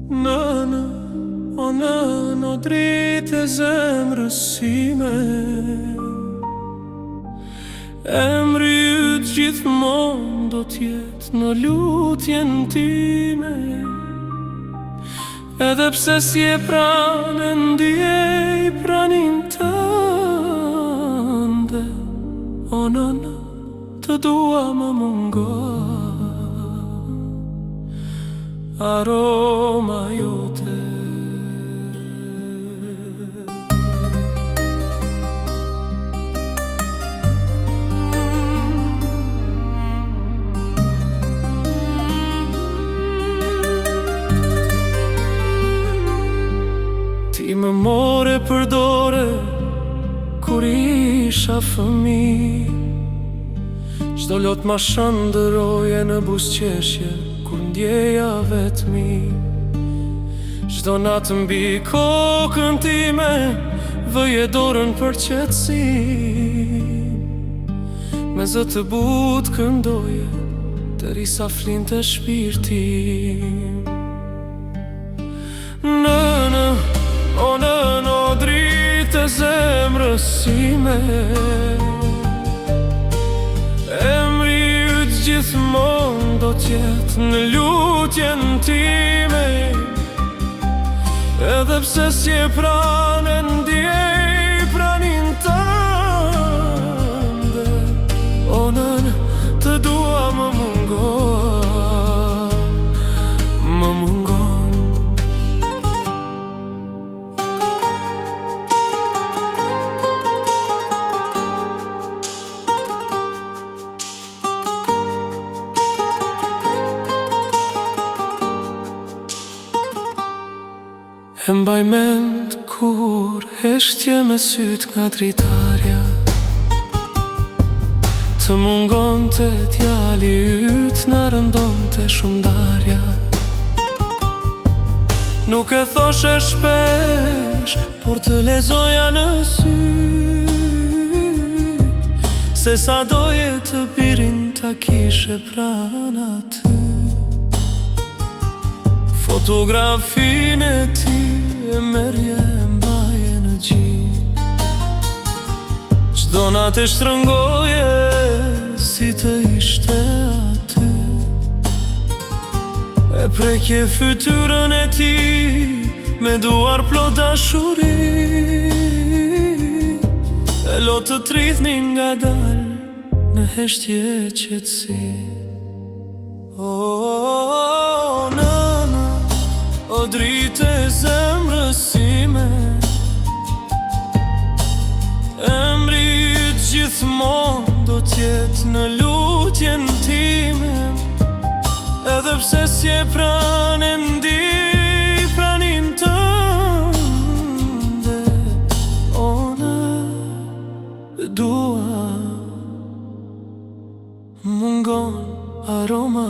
Nënë, o nënë, o dritë e zemrës sime, emri yt gjithmonë do t'jetë në lutjen time. Edhe pse si e pranë ndjej pranin tënde, o nënë, të dua më mungon aroma jote. Ti më more për dore kur isha fëmijë, çdo lot ma shëndëroje në buzëqeshje kur ndjeja vetmi. Çdo natë mbi kokën time vëje dorën për qetësim, me zë të butë këndoje derisa flinte shpirtim. Nënë, o nënë, o dritë e zemrës sime, emri yt gjithmonë do t'jetë në lutjen time. Edhe pse si e pranë ndjej pranin tënde, o nënë, të dua më mungon, më mungon. E mbaj mend kur heshtje me syt nga dritarja, të mungon të djali yt, na rëndon të shumë darja. Nuk e thoshe shpesh, por të lezoja në sy, se sa doje të birin ta kishe pranë aty. Fotografin e ti e merje e mbaje në gjith, çdo natë e shtrëngoje si të ishte aty. E prekje fytyrën e ti me duar plot dashuri, e lot të tridhnin nga dal në heshtje qetësi. Oh, nënë, o dritë e zemrës sime, emri yt gjithmonë do t'jetë në lutjen time. Edhe pse si e pranë ndjej pranin tënde, o nënë, dua mungon aroma